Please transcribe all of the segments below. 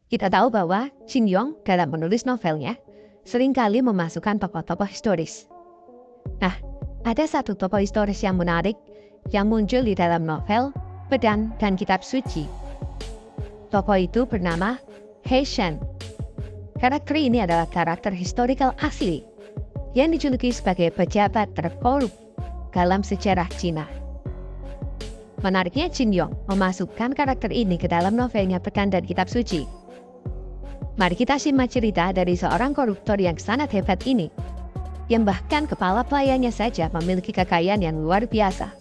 Kita tahu bahwa Jin Yong dalam menulis novelnya seringkali memasukkan tokoh-tokoh historis. Nah, ada satu tokoh historis yang menarik yang muncul di dalam novel, Pedang, dan Kitab Suci. Tokoh itu bernama He Shen. Karakter ini adalah karakter historical asli yang dijuluki sebagai pejabat terkorup dalam sejarah Cina. Menariknya, Jin Yong memasukkan karakter ini ke dalam novelnya Pedang dan Kitab Suci. Mari kita simak cerita dari seorang koruptor yang sangat hebat ini, yang bahkan kepala pelayannya saja memiliki kekayaan yang luar biasa.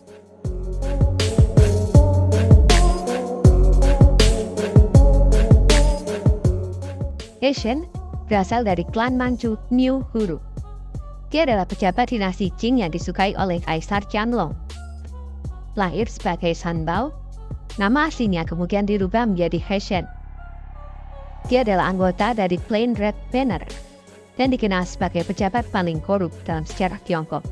He Shen berasal dari klan Manchu New Huru. Dia adalah pejabat dinasti Qing yang disukai oleh Kaisar Qianlong. Lahir sebagai San Bao, nama aslinya kemudian dirubah menjadi He Shen. Dia adalah anggota dari klan Red Banner dan dikenal sebagai pejabat paling korup dalam sejarah Tiongkok.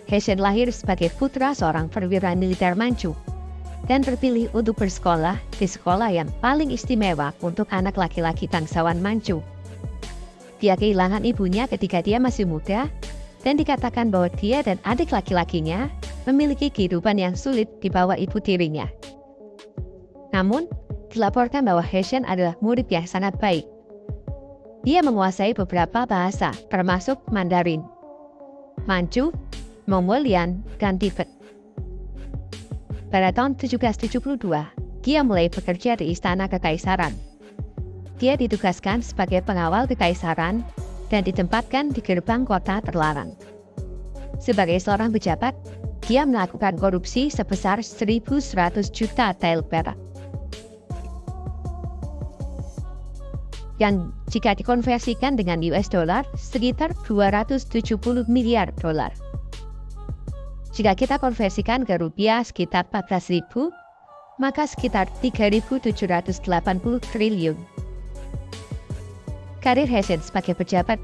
He Shen lahir sebagai putra seorang perwira militer Manchu dan terpilih untuk bersekolah di sekolah yang paling istimewa untuk anak laki-laki bangsawan Manchu. Dia kehilangan ibunya ketika dia masih muda dan dikatakan bahwa dia dan adik laki-lakinya memiliki kehidupan yang sulit di bawah ibu tirinya. Namun, dilaporkan bahwa He Shen adalah murid yang sangat baik. Dia menguasai beberapa bahasa, termasuk Mandarin, Manchu, Mongolian, dan Tibet. Pada tahun 1772, dia mulai bekerja di Istana Kekaisaran. Dia ditugaskan sebagai pengawal kekaisaran dan ditempatkan di gerbang kota terlarang. Sebagai seorang pejabat, dia melakukan korupsi sebesar 1.100 juta tael perak. Yang jika dikonversikan dengan US dollar sekitar 270 miliar dolar. Jika kita konversikan ke rupiah sekitar 14.000, maka sekitar 3.780 triliun. Karir He Shen sebagai pejabat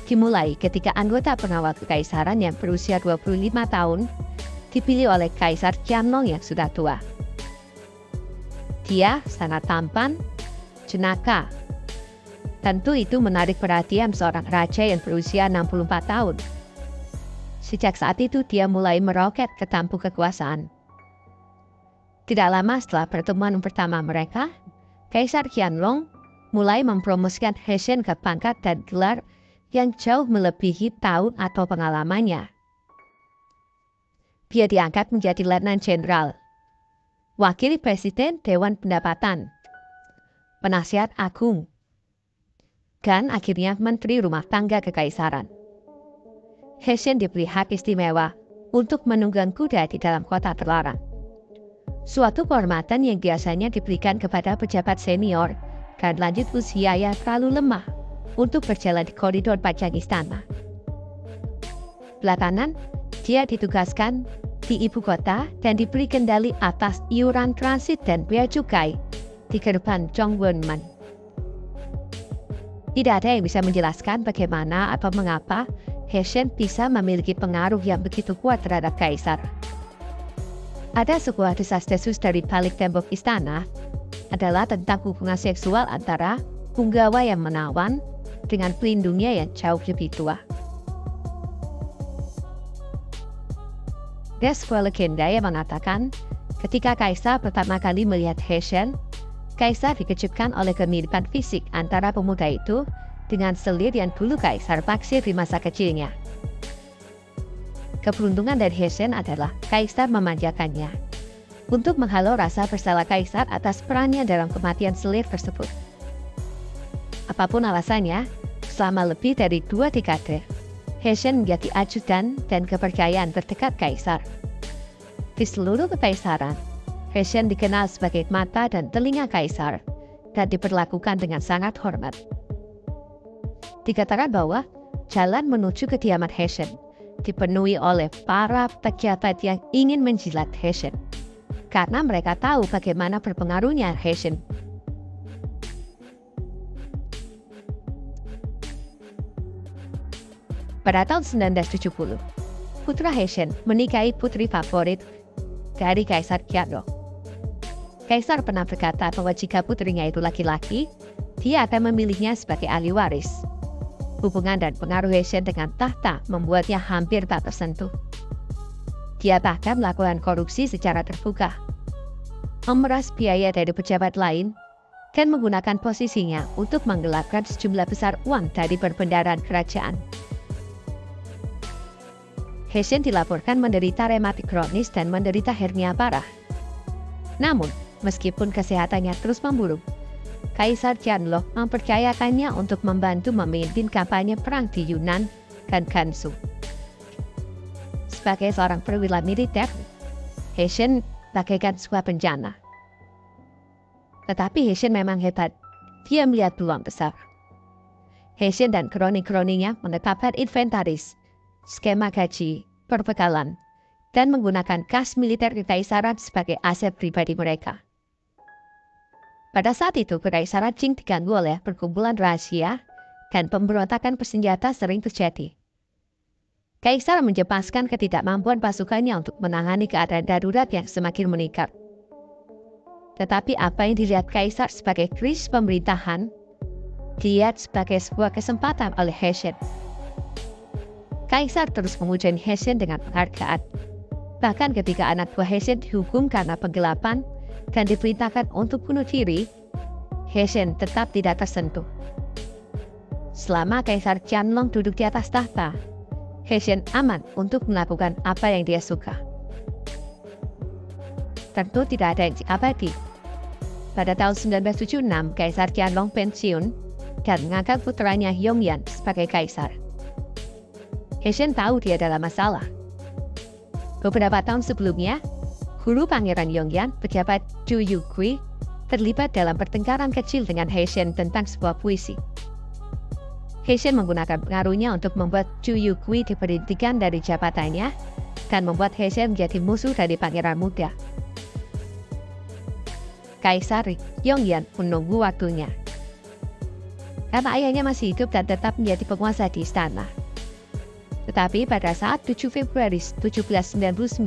dimulai ketika anggota pengawal kekaisaran yang berusia 25 tahun dipilih oleh Kaisar Qianlong yang sudah tua. Dia sangat tampan, jenaka. Tentu itu menarik perhatian seorang raja yang berusia 64 tahun. Sejak saat itu dia mulai meroket ke tampuk kekuasaan. Tidak lama setelah pertemuan pertama mereka, Kaisar Qianlong mulai mempromosikan He Shen ke pangkat dan gelar yang jauh melebihi tahun atau pengalamannya. Dia diangkat menjadi Letnan Jenderal, Wakil Presiden Dewan Pendapatan, Penasihat Agung, dan akhirnya Menteri Rumah Tangga Kekaisaran. He Shen diberi hak istimewa untuk menunggang kuda di dalam kota terlarang. Suatu kehormatan yang biasanya diberikan kepada pejabat senior dan lanjut usia yang terlalu lemah untuk berjalan di koridor panjang istana. Belakangan, dia ditugaskan di ibu kota dan diberi kendali atas iuran transit dan bea cukai di gerbang Zhongwenman. Tidak ada yang bisa menjelaskan bagaimana atau mengapa He Shen bisa memiliki pengaruh yang begitu kuat terhadap kaisar. Ada sebuah desas-desus dari balik tembok istana adalah tentang hubungan seksual antara punggawa yang menawan dengan pelindungnya yang jauh lebih tua. Ada sebuah legenda yang mengatakan ketika kaisar pertama kali melihat He Shen, kaisar dikejutkan oleh kemiripan fisik antara pemuda itu dengan selir yang dulu kaisar taksir di masa kecilnya. Keberuntungan dari He Shen adalah kaisar memanjakannya untuk menghalau rasa bersalah kaisar atas perannya dalam kematian selir tersebut. Apapun alasannya, selama lebih dari 2 dekade, He Shen menjadi ajudan dan kepercayaan terdekat kaisar. Di seluruh kekaisaran, He Shen dikenal sebagai mata dan telinga kaisar dan diperlakukan dengan sangat hormat. Dikatakan bahwa jalan menuju kediaman He Shen dipenuhi oleh para pejabat yang ingin menjilat He Shen karena mereka tahu bagaimana berpengaruhnya He Shen. Pada tahun 1970, putra He Shen menikahi putri favorit dari Kaisar Qianlong. Kaisar pernah berkata bahwa jika putrinya itu laki-laki, dia akan memilihnya sebagai ahli waris. Hubungan dan pengaruh He Shen dengan tahta membuatnya hampir tak tersentuh. Dia bahkan melakukan korupsi secara terbuka, memeras biaya dari pejabat lain, dan menggunakan posisinya untuk menggelapkan sejumlah besar uang dari perbendaharaan kerajaan. He Shen dilaporkan menderita rematik kronis dan menderita hernia parah. Namun, meskipun kesehatannya terus memburuk, Kaisar Qianlong mempercayakannya untuk membantu memimpin kampanye perang di Yunnan dan Gansu. Sebagai seorang perwira militer, He Shen bagaikan sebuah bencana. Tetapi He Shen memang hebat. Dia melihat peluang besar. He Shen dan kroni-kroninya menetapkan inventaris, skema gaji, perbekalan, dan menggunakan kas militer kekaisaran sebagai aset pribadi mereka. Pada saat itu, Kekaisaran Qing diganggu oleh perkumpulan rahasia dan pemberontakan bersenjata sering terjadi. Kaisar menjelaskan ketidakmampuan pasukannya untuk menangani keadaan darurat yang semakin meningkat. Tetapi apa yang dilihat Kaisar sebagai krisis pemerintahan, dilihat sebagai sebuah kesempatan oleh He Shen. Kaisar terus memuji He Shen dengan penghargaan. Bahkan ketika anak buah He Shen dihukum karena penggelapan dan diperintahkan untuk bunuh diri, He Shen tetap tidak tersentuh. Selama Kaisar Qianlong duduk di atas tahta, He Shen aman untuk melakukan apa yang dia suka. Tentu tidak ada yang abadi. Pada tahun 1976, Kaisar Qianlong pensiun dan mengangkat putranya Yongyan sebagai kaisar. He Shen tahu dia dalam masalah. Beberapa tahun sebelumnya, guru Pangeran Yongyan, pejabat Zhu Yukui, terlibat dalam pertengkaran kecil dengan He Shen tentang sebuah puisi. He Shen menggunakan pengaruhnya untuk membuat Zhu Yukui diberhentikan dari jabatannya dan membuat He Shen menjadi musuh dari pangeran muda. Kaisar Yongyan menunggu waktunya. Karena ayahnya masih hidup dan tetap menjadi penguasa di istana. Tetapi pada saat 7 Februari 1799,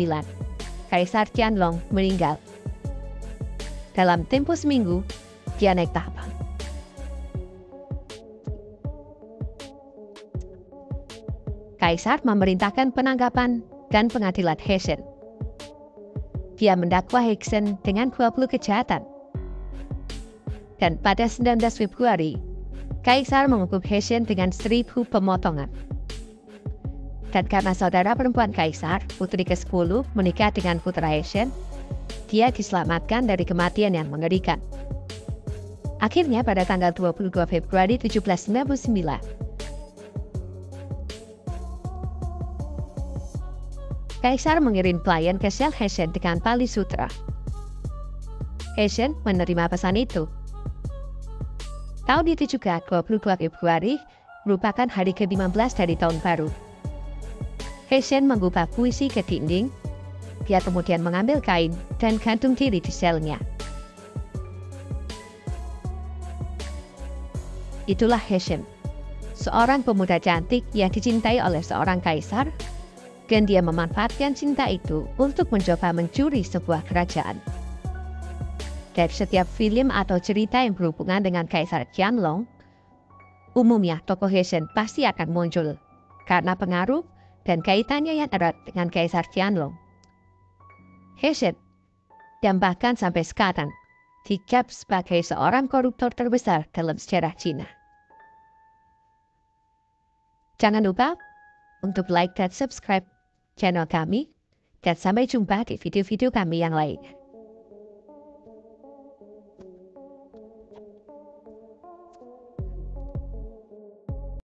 Kaisar Qianlong meninggal. Dalam tempo seminggu, dia naik tahta. Kaisar memerintahkan penangkapan dan pengadilan He Shen. Dia mendakwa He Shen dengan 20 kejahatan. Dan pada 19 Februari, Kaisar menghukum He Shen dengan 1000 pemotongan. Dan karena saudara perempuan Kaisar, putri ke-10, menikah dengan putra He Shen, dia diselamatkan dari kematian yang mengerikan. Akhirnya pada tanggal 22 Februari 1799, Kaisar mengirim pelayan ke sel He Shen dengan tali sutra. He Shen menerima pesan itu. Tahun itu juga 22 Februari merupakan hari ke-15 dari tahun baru. He Shen menggubah puisi ke dinding. Dia kemudian mengambil kain dan gantung diri di selnya. Itulah He Shen, seorang pemuda cantik yang dicintai oleh seorang kaisar, dan dia memanfaatkan cinta itu untuk mencoba mencuri sebuah kerajaan. Dari setiap film atau cerita yang berhubungan dengan Kaisar Qianlong, umumnya tokoh He Shen pasti akan muncul karena pengaruh dan kaitannya yang erat dengan Kaisar Qianlong. He Shen, yang bahkan sampai sekarang dicap sebagai seorang koruptor terbesar dalam sejarah Cina. Jangan lupa untuk like dan subscribe channel kami, dan sampai jumpa di video-video kami yang lain.